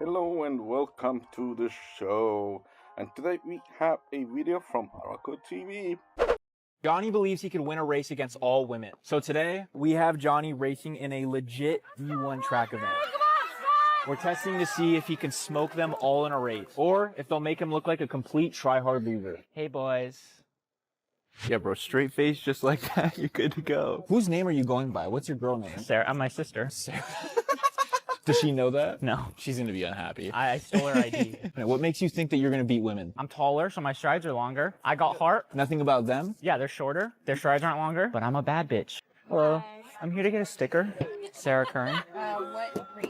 Hello and welcome to the show. And today we have a video from Morocco TV. Johnny believes he can win a race against all women. So today, we have Johnny racing in a legit V1 track event. We're testing to see if he can smoke them all in a race, or if they'll make him look like a complete try-hard loser. Hey, boys. Yeah, bro, straight face just like that, you're good to go. Whose name are you going by? What's your girl name? Sarah, I'm my sister. Sarah. Does she know that? No. She's gonna be unhappy. I stole her ID. What makes you think that you're gonna beat women? I'm taller, so my strides are longer. I got heart. Nothing about them? Yeah, they're shorter. Their strides aren't longer, but I'm a bad bitch. Hello. I'm here to get a sticker. Sarah Kern. What race?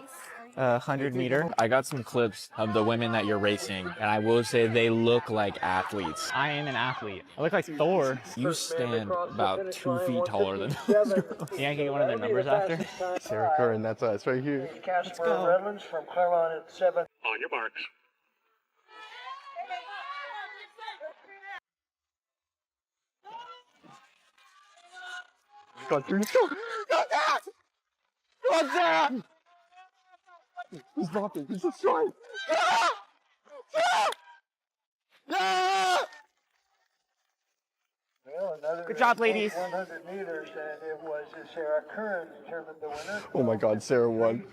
100 meter. I got some clips of the women that you're racing, and I will say they look like athletes. I am an athlete. I look like Thor. You stand about 2 feet taller than those girls. Yeah, I can get one of their numbers after. Sarah Curran, that's us right here. Let's go. Redlands from Claremont at 7. On your marks. Go through. Go! Go, Sarah! Go, Sarah! He's dropping. He's destroying. Ah! Ah! Ah! Well, Good job, ladies. 100 meters, and it was Sarah Curran determined the winner. Oh my God, Sarah won.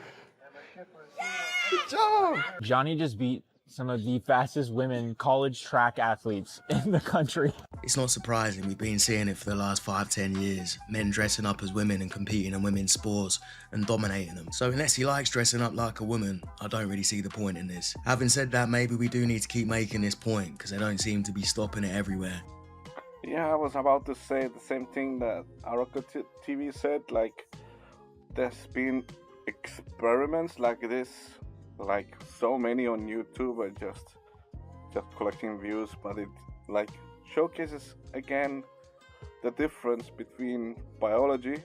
Good job! Johnny just beat some of the fastest women college track athletes in the country. It's not surprising, we've been seeing it for the last 5-10 years. Men dressing up as women and competing in women's sports and dominating them. So unless he likes dressing up like a woman, I don't really see the point in this. Having said that, maybe we do need to keep making this point because they don't seem to be stopping it everywhere. Yeah, I was about to say the same thing that Morocco TV said. Like, there's been experiments like this, like so many on YouTube, and just collecting views, but it like showcases again the difference between biology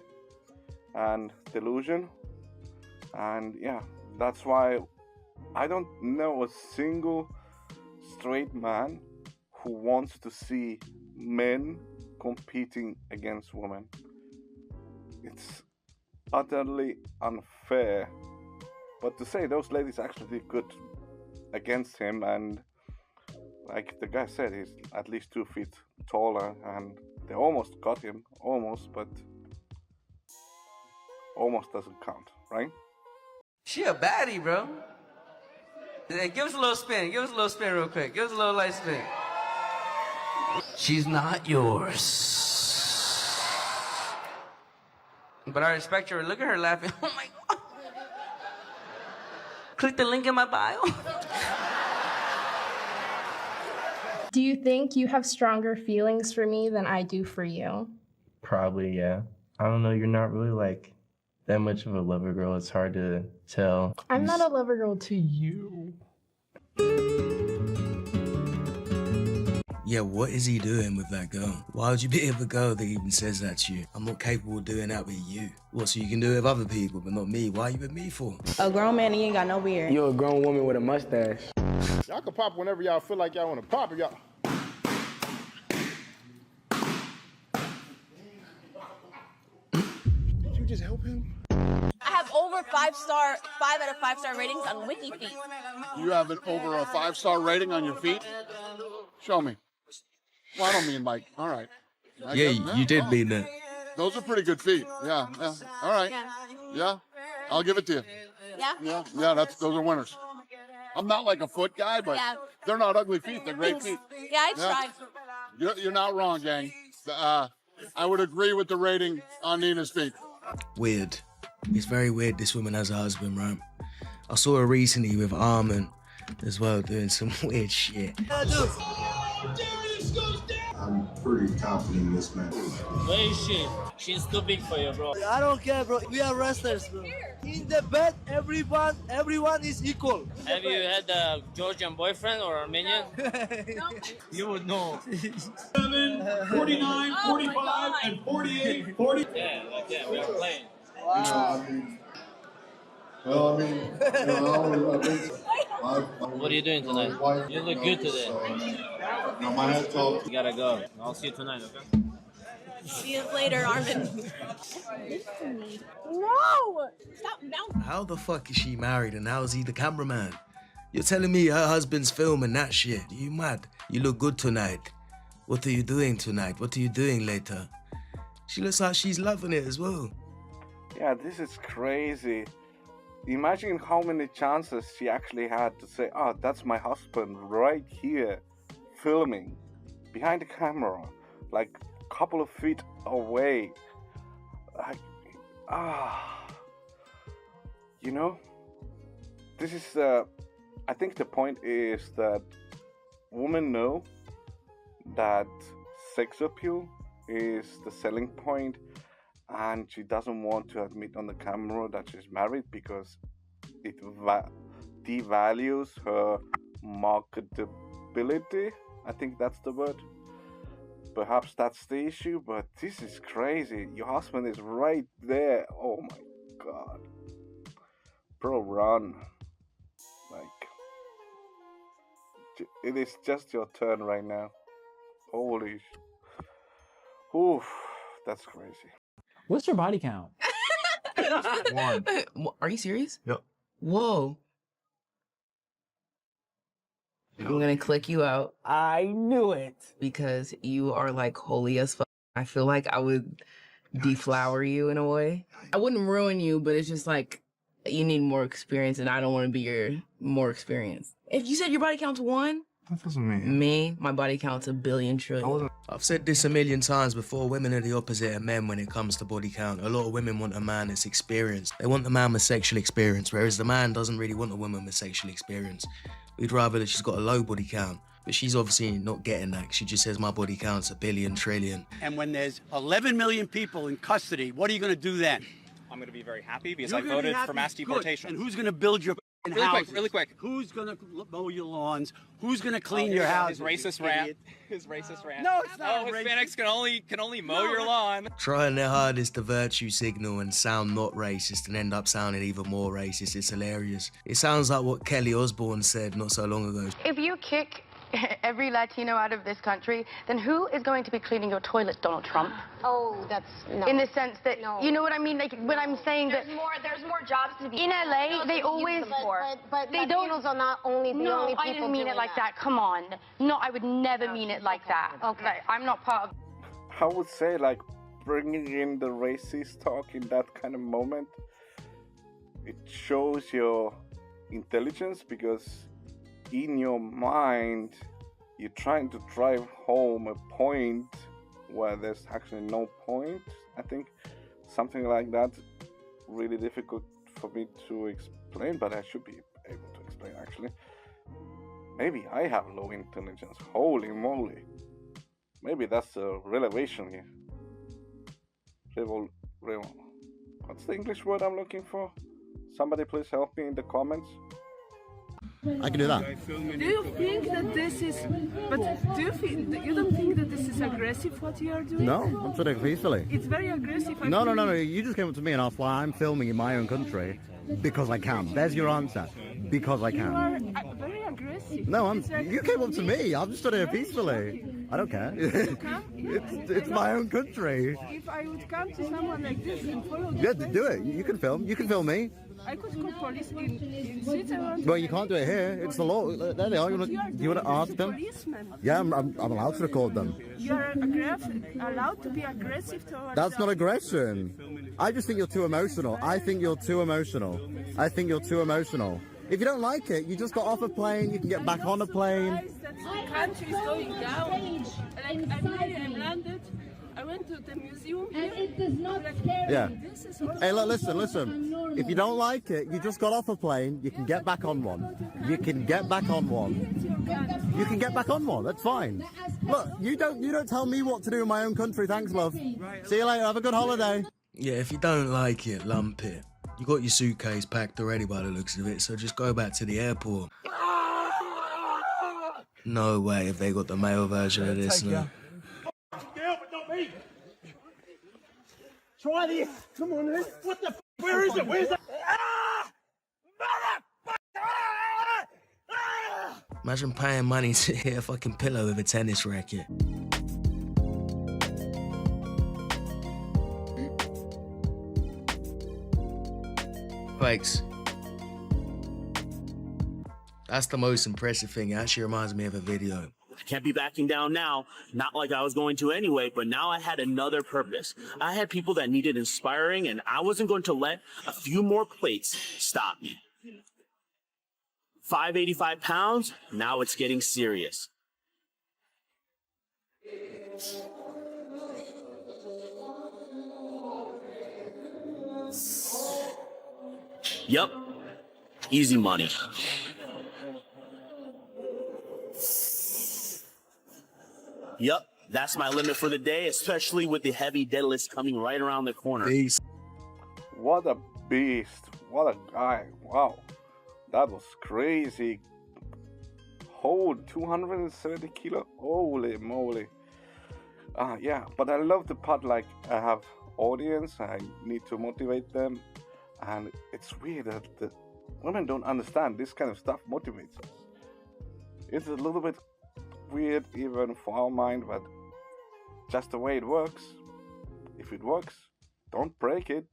and delusion. And yeah, that's why I don't know a single straight man who wants to see men competing against women. It's utterly unfair. But to say those ladies actually did good against him, and like the guy said, he's at least 2 feet taller, and they almost got him, but almost doesn't count, right? She a baddie, bro. Hey, give us a little spin. Give us a little spin real quick. Give us a little light spin. She's not yours. But I respect her. Look at her laughing. Oh my God. Click the link in my bio. Do you think you have stronger feelings for me than I do for you? Probably, yeah. I don't know, you're not really like that much of a lover girl. It's hard to tell. I'm not a lover girl to you. Yeah, what is he doing with that girl? Why would you be with a girl that even says that to you? I'm not capable of doing that with you. What, so you can do it with other people, but not me? Why are you with me for? A grown man and you ain't got no beard. You're a grown woman with a mustache. Y'all can pop whenever y'all feel like y'all want to pop. Y'all. Did you just help him? I have over 5 out of 5 star ratings on Wiki Feet. You have over a 5-star rating on your feet? Show me. Well, I don't mean like, all right. You did mean that. Those are pretty good feet. Yeah. All right. Yeah. I'll give it to you. Yeah? Yeah, those are winners. I'm not like a foot guy, but they're not ugly feet. They're great feet. Yeah, I tried. You're not wrong, gang. I would agree with the rating on Nina's feet. Weird. It's very weird this woman has a husband, right? I saw her recently with Armin as well, doing some weird shit. I'm pretty confident in this match. Where is she? She's too big for you, bro. I don't care, bro. We are wrestlers, bro. In the bed, everyone is equal. Have you had a Georgian boyfriend or Armenian? No. You would know. 7, 49, 45, and 48, 40. Yeah, like that. We are playing. Wow. What are you doing tonight? You look good today. No, my head's off. You gotta go. I'll see you tonight, okay? See you later, Armin. No! Stop bouncing. How the fuck is she married and how is he the cameraman? You're telling me her husband's filming that shit? You mad? You look good tonight. What are you doing tonight? What are you doing later? She looks like she's loving it as well. Yeah, this is crazy. Imagine how many chances she actually had to say, oh, that's my husband right here, filming, behind the camera, like a couple of feet away. Like, you know, this is, I think the point is that women know that sex appeal is the selling point, and she doesn't want to admit on the camera that she's married because it devalues her marketability. I think that's the word. Perhaps that's the issue, but this is crazy. Your husband is right there. Oh my god. Bro, run. Like, it is just your turn right now. Holy oof, that's crazy. What's your body count? 1. Are you serious? Yep. Whoa. I'm gonna click you out. I knew it. Because you are like holy as fuck. I feel like I would deflower you in a way. I wouldn't ruin you, but it's just like you need more experience and I don't want to be your more experience. If you said your body count's 1, that doesn't mean. Me, my body count's a billion trillion. I've said this a million times before, women are the opposite of men when it comes to body count. A lot of women want a man that's experienced. They want the man with sexual experience, whereas the man doesn't really want a woman with sexual experience. We'd rather that she's got a low body count. But she's obviously not getting that. She just says my body count's a billion trillion. And when there's 11 million people in custody, what are you going to do then? I'm going to be very happy because I voted for mass deportation. And who's going to build your houses? Really quick. Who's going to mow your lawns? Who's going to clean your houses? His racist rant. His racist rant. No, it's not. Hispanics can only mow your lawn. Trying their hardest to virtue signal and sound not racist and end up sounding even more racist. It's hilarious. It sounds like what Kelly Osbourne said not so long ago. If you kick every Latino out of this country, then who is going to be cleaning your toilet, Donald Trump? Oh, that's no. In the sense that, no. You know what I mean? Like when I'm saying there's more jobs to be in LA, they always but they Latinos are not only the only people I didn't mean it doing like that. Come on, no, I would never mean it like that. Okay, like, I'm not part of. I would say, like, bringing in the racist talk in that kind of moment, it shows your intelligence, because in your mind you're trying to drive home a point where there's actually no point. I think something like that really difficult for me to explain, but I should be able to explain actually. Maybe I have low intelligence. Holy moly. Maybe that's a revelation here. What's the English word I'm looking for? Somebody please help me in the comments. I can do that. Do you think that this is... But you don't think that this is aggressive, what you are doing? No, I'm trying to peacefully. It's very aggressive. No. You just came up to me and asked why I'm filming in my own country. Because I can. There's your answer. Because I can. You are very aggressive. No, you came up to me. I'm just stood here peacefully. I don't care. It's my own country. If I would come to someone like this and follow Yeah, do it. You can film. You can film me. I could call police in Switzerland. Well, you can't do it here. It's the law. There they are. You want to ask them? Policeman. Yeah, I'm allowed to record them. You're allowed to be aggressive towards... That's not aggression. I just think you're too emotional. I think you're too emotional. If you don't like it, you just got off a plane. You can get back on a plane. The country is going down. Like, I'm landed. I went to the museum here. It does not Yeah. Hey, look, listen. If you don't like it, you just got off a plane. You can get back on one. You can get back on one. That's fine. Look, you don't tell me what to do in my own country. Thanks, love. See you later. Have a good holiday. Yeah, if you don't like it, lump it. You got your suitcase packed already by the looks of it, so just go back to the airport. No way if they got the male version of this now. Try this. Come on, man. What the f? Where is it? Where's the... Imagine paying money to hit a fucking pillow with a tennis racket. Thanks. That's the most impressive thing. It actually reminds me of a video. I can't be backing down now, not like I was going to anyway, but now I had another purpose. I had people that needed inspiring, and I wasn't going to let a few more plates stop me. 585 pounds, now it's getting serious. Yup, easy money. Yup, that's my limit for the day, especially with the heavy deadlifts coming right around the corner. What a beast. What a guy. Wow. That was crazy. Hold 270 kilo. Holy moly. Yeah, but I love the part like I have audience. I need to motivate them. And it's weird that the women don't understand this kind of stuff motivates us. It's a little bit weird even for our mind, but just the way it works. If it works, don't break it.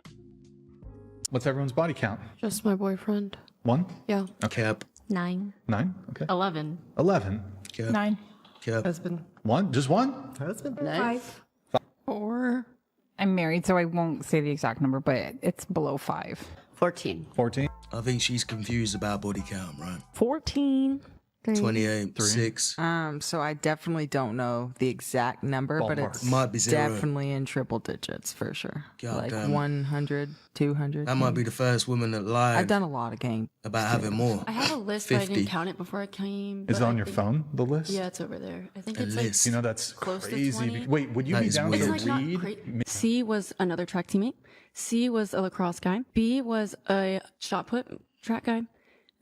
What's everyone's body count? Just my boyfriend. 1? Yeah. Okay. 9. 9? Okay. 11. 11. Okay. 9. Okay. Husband. 1? Just 1? Husband. 5. 4. I'm married, so I won't say the exact number, but it's below 5. 14. 14. I think she's confused about body count, right? 14. 28, 6. So I definitely don't know the exact number, but Ballpark. it's Might be 0. definitely in triple digits for sure. God like damn. 100, 200. That might be the first woman that lied I've done a lot of games about having more. I have a list, but I 50. didn't count it before I came. Is but it I on your think- phone, the list? Yeah, it's over there. I think A it's list. You know, that's close to crazy. 20. Wait, would you That be is down weird. to It's like not read? crazy. C was another track teammate. C was a lacrosse guy. B was a shot put track guy.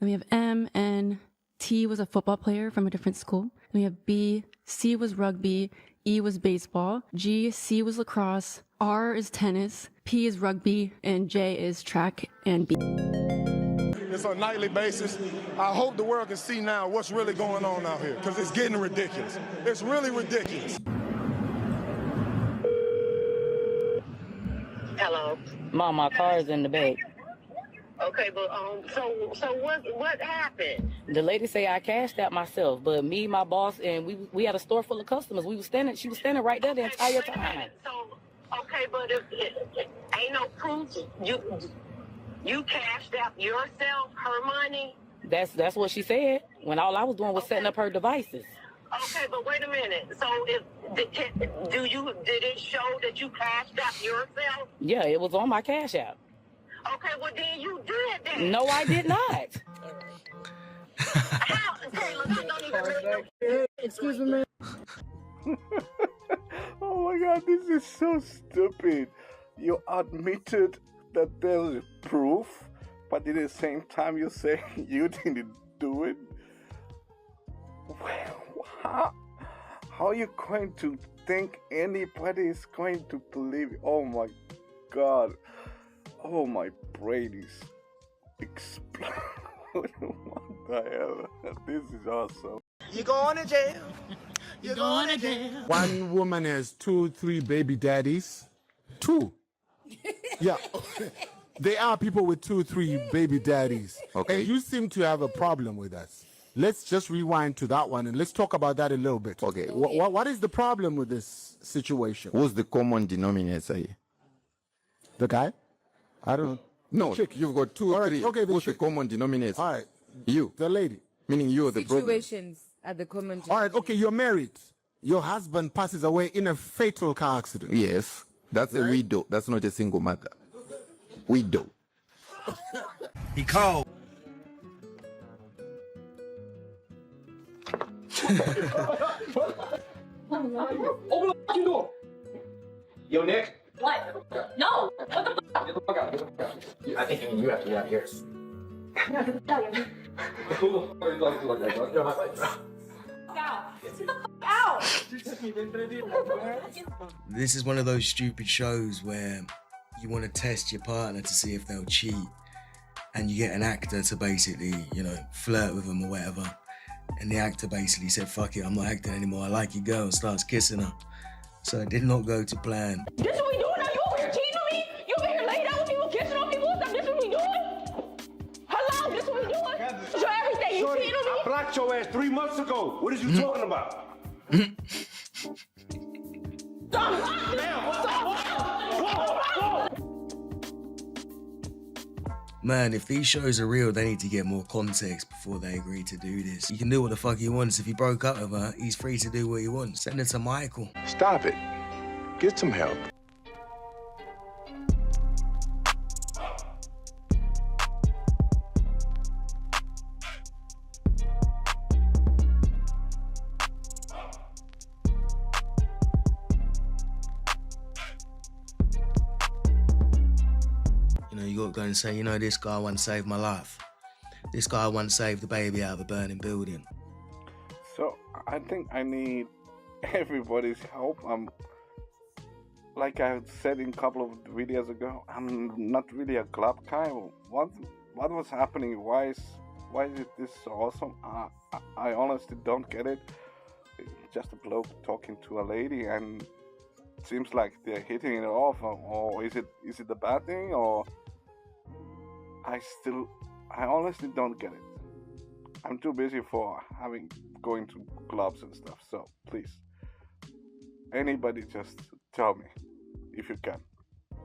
Then we have M, N, T was a football player from a different school. Then we have B, C was rugby, E was baseball, G, C was lacrosse, R is tennis, P is rugby, and J is track and B. It's on a nightly basis. I hope the world can see now what's really going on out here, because it's getting ridiculous. It's really ridiculous. Hello. Mom, my car's in the bag. Okay, but so what happened? The lady say I cashed out myself, but me, my boss, and we had a store full of customers. She was standing right there the entire time. So okay, but if ain't no proof, you cashed out yourself her money. That's what she said. When all I was doing was setting up her devices. Okay, but wait a minute. So did it show that you cashed out yourself? Yeah, it was on my cash app. Okay, well then you did that. No, I did not. How? Taylor, that don't even make Excuse me. Oh my god, this is so stupid. You admitted that there's proof, but at the same time you say you didn't do it. How are you going to think anybody is going to believe you? Oh my god. Oh, my brain is exploding. What the hell? This is awesome. You going to jail. You're going to jail. One woman has 2, 3 baby daddies. 2. Yeah. There are people with 2, 3 baby daddies. Okay. And you seem to have a problem with us. Let's just rewind to that one and let's talk about that a little bit. Okay. What is the problem with this situation? What's the common denominator here? The guy? I don't know. No, chick. you've got 2 or 3. Okay, what's the common denominator? All right. You. The lady. Meaning you're the problem. Situations at the common. All right, okay, you're married. Your husband passes away in a fatal car accident. Yes. That's a widow. That's not a single mother. Widow. He called. Open the fucking door. Yo, Nick. What? No. What the fuck? Get the fuck out. Get the fuck out. I think you have to get out of here. No, get the fuck out. Who the fuck are you talking to like that, bro? Get out. Get the fuck out. This is one of those stupid shows where you want to test your partner to see if they'll cheat, and you get an actor to basically, flirt with them or whatever. And the actor basically said, fuck it, I'm not acting anymore. I like your girl, and starts kissing her. So it did not go to plan. This is what we doing now? You over here cheating on me? You over here laying down with people, kissing on people and stuff? This is what we doing? Hello, this is what we doing? So everything, you cheating on me blocked your ass 3 months ago. What is you talking about? Man, if these shows are real, they need to get more context before they agree to do this. You can do what the fuck he wants. If he broke up with her, he's free to do what he wants. Send it to Michael. Stop it. Get some help. You know, you gotta go and say, you know, this guy once saved my life. This guy once saved the baby out of a burning building. So I think I need everybody's help. Like I said in a couple of videos ago, I'm not really a club guy. What was happening? Why is it this so awesome? I honestly don't get it. It's just a bloke talking to a lady, and it seems like they're hitting it off. Or is it a bad thing? Or I honestly don't get it. I'm too busy for going to clubs and stuff. So please, anybody, just tell me if you can.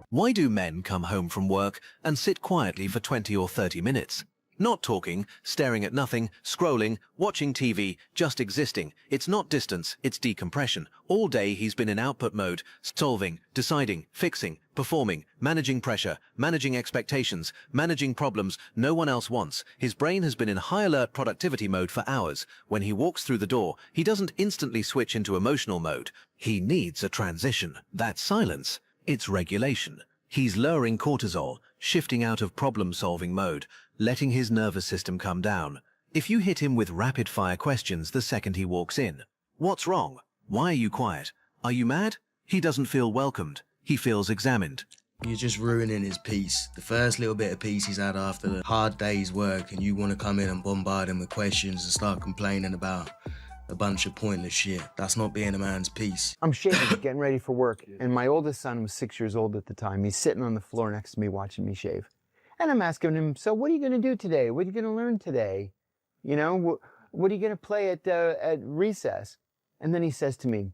Why do men come home from work and sit quietly for 20 or 30 minutes? Not talking, staring at nothing, scrolling, watching TV, just existing. It's not distance, it's decompression. All day he's been in output mode, solving, deciding, fixing, performing, managing pressure, managing expectations, managing problems no one else wants. His brain has been in high alert productivity mode for hours. When he walks through the door, he doesn't instantly switch into emotional mode. He needs a transition. That's silence. It's regulation. He's lowering cortisol, shifting out of problem-solving mode, letting his nervous system come down. If you hit him with rapid-fire questions the second he walks in, what's wrong? Why are you quiet? Are you mad? He doesn't feel welcomed. He feels examined. You're just ruining his peace. The first little bit of peace he's had after the hard day's work, and you want to come in and bombard him with questions and start complaining about a bunch of pointless shit. That's not being a man's peace. I'm shaving, getting ready for work, and my oldest son was 6 years old at the time. He's sitting on the floor next to me watching me shave. And I'm asking him, so what are you going to do today? What are you going to learn today? You know, what are you going to play at recess? And then he says to me,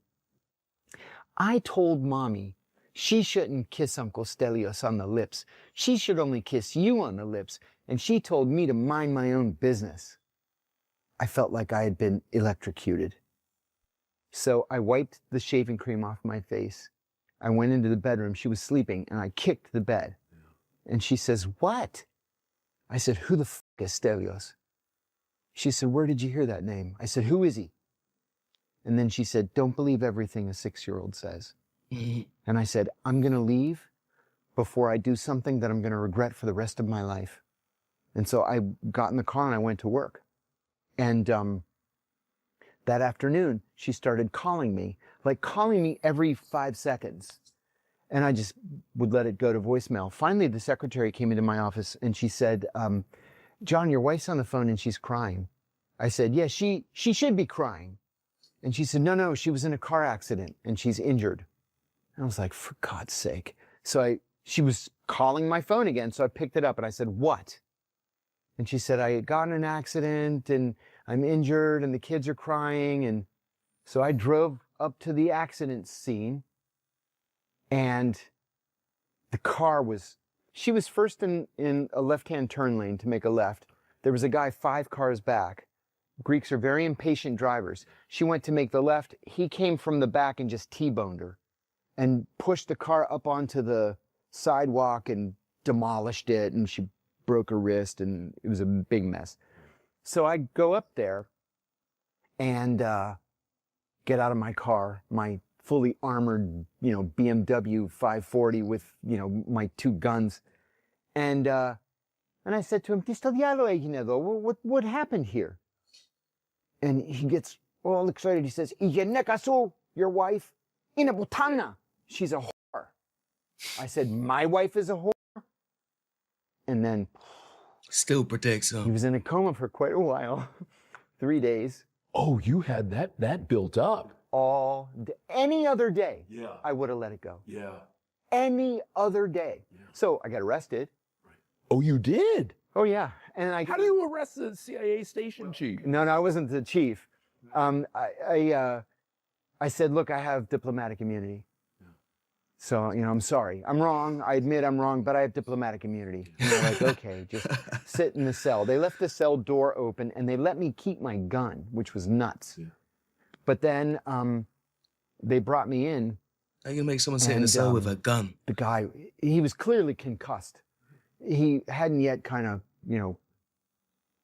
I told Mommy she shouldn't kiss Uncle Stelios on the lips. She should only kiss you on the lips. And she told me to mind my own business. I felt like I had been electrocuted. So I wiped the shaving cream off my face. I went into the bedroom. She was sleeping, and I kicked the bed. And she says, what? I said, who the f*** is Stelios? She said, where did you hear that name? I said, who is he? And then she said, don't believe everything a 6-year-old says. And I said, I'm going to leave before I do something that I'm going to regret for the rest of my life. And so I got in the car and I went to work. And that afternoon, she started calling me every 5 seconds. And I just would let it go to voicemail. Finally, the secretary came into my office and she said, John, your wife's on the phone and she's crying. I said, yeah, she should be crying. And she said, no, she was in a car accident and she's injured. And I was like, for God's sake. So she was calling my phone again. So I picked it up and I said, what? And she said, I got in an accident and I'm injured and the kids are crying. And so I drove up to the accident scene and the car she was first in a left-hand turn lane to make a left. There was a guy 5 cars back. Greeks are very impatient drivers. She went to make the left. He came from the back and just T-boned her and pushed the car up onto the sidewalk and demolished it. And she broke her wrist and it was a big mess. So I go up there and get out of my car, my fully armored, BMW 540 with, my 2 guns. And I said to him, what happened here? And he gets all excited. He says, your wife, ina butana. She's a whore. I said, my wife is a whore? And then still protects her. He was in a coma for quite a while. 3 days. Oh, you had that built up. All day. Any other day, yeah, I would have let it go. Yeah. Any other day. Yeah. So I got arrested. Right. Oh, you did? Oh yeah, and I. How do you arrest the CIA station chief? No, I wasn't the chief. I said, look, I have diplomatic immunity. So, you know, I'm sorry. I'm wrong. I admit I'm wrong, but I have diplomatic immunity. And they're like, okay, just sit in the cell. They left the cell door open and they let me keep my gun, which was nuts. Yeah. But then they brought me in. How you gonna make someone sit in a cell with a gun? The guy, he was clearly concussed. He hadn't yet kind of, you know,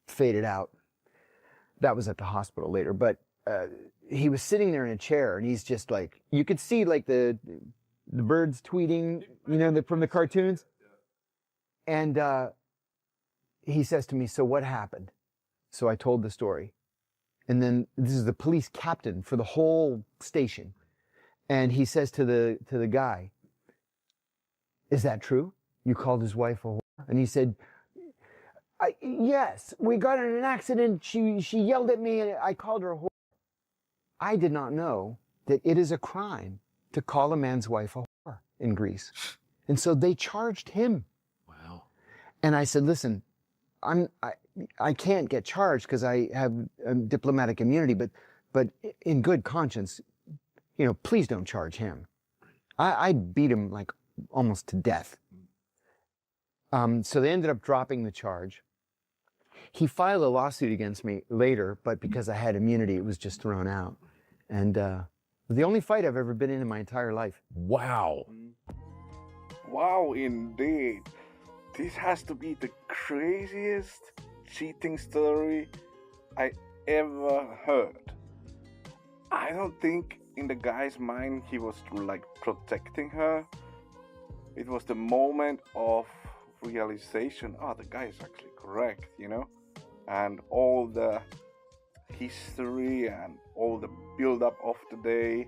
faded out. That was at the hospital later, but he was sitting there in a chair and he's just like, you could see like the birds tweeting, you know, from the cartoons. And he says to me, so what happened? So I told the story. And then this is the police captain for the whole station. And he says to the guy, is that true? You called his wife a whore? And he said, yes, we got in an accident. She yelled at me and I called her a whore. I did not know that it is a crime to call a man's wife a whore in Greece. And so they charged him. Wow. And I said, listen, I can't get charged because I have diplomatic immunity, but in good conscience, you know, please don't charge him. I beat him like almost to death. So they ended up dropping the charge. He filed a lawsuit against me later, but because I had immunity, it was just thrown out. And the only fight I've ever been in my entire life. Wow. Wow, indeed. This has to be the craziest cheating story I ever heard. I don't think in the guy's mind he was like protecting her. It was the moment of realization, oh, the guy is actually correct, you know? And all the history and all the build-up of the day.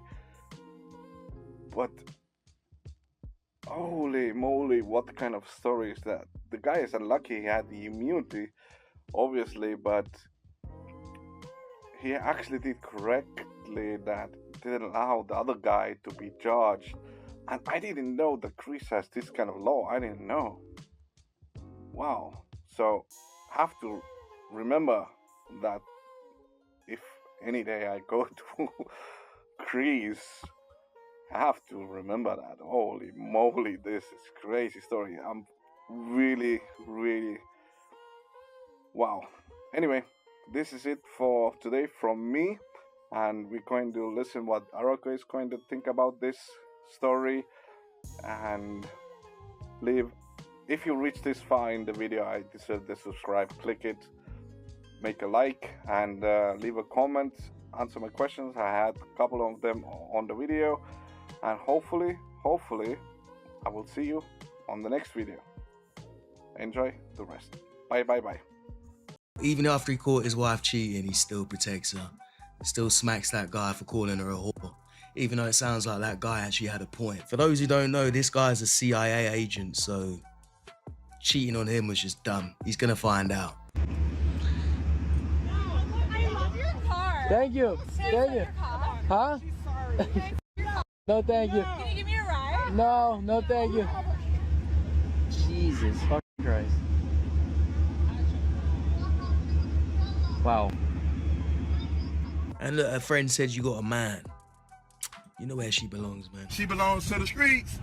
But holy moly, what kind of story is that? The guy is unlucky he had the immunity, obviously, but he actually did correctly that didn't allow the other guy to be charged. And I didn't know that Greece has this kind of law. I didn't know. Wow. So have to remember that if any day I go to Greece, I have to remember that. Holy moly, this is crazy story. I'm really, really wow. Anyway, this is it for today from me, and we're going to listen what Aroko is going to think about this story and leave. If you reach this far in the video, I deserve the subscribe. Click it, make a like, and leave a comment. Answer my questions. I had a couple of them on the video, and hopefully I will see you on the next video. Enjoy the rest. Bye. Even after he caught his wife cheating, he still protects her. Still smacks that guy for calling her a whore. Even though it sounds like that guy actually had a point. For those who don't know, this guy's a CIA agent, so cheating on him was just dumb. He's gonna find out. Thank you. Thank you. Huh? No, thank you. Can you give me a ride? No, thank you. Jesus fucking Christ. Wow. And look, her friend said you got a man. You know where she belongs, man. She belongs to the streets.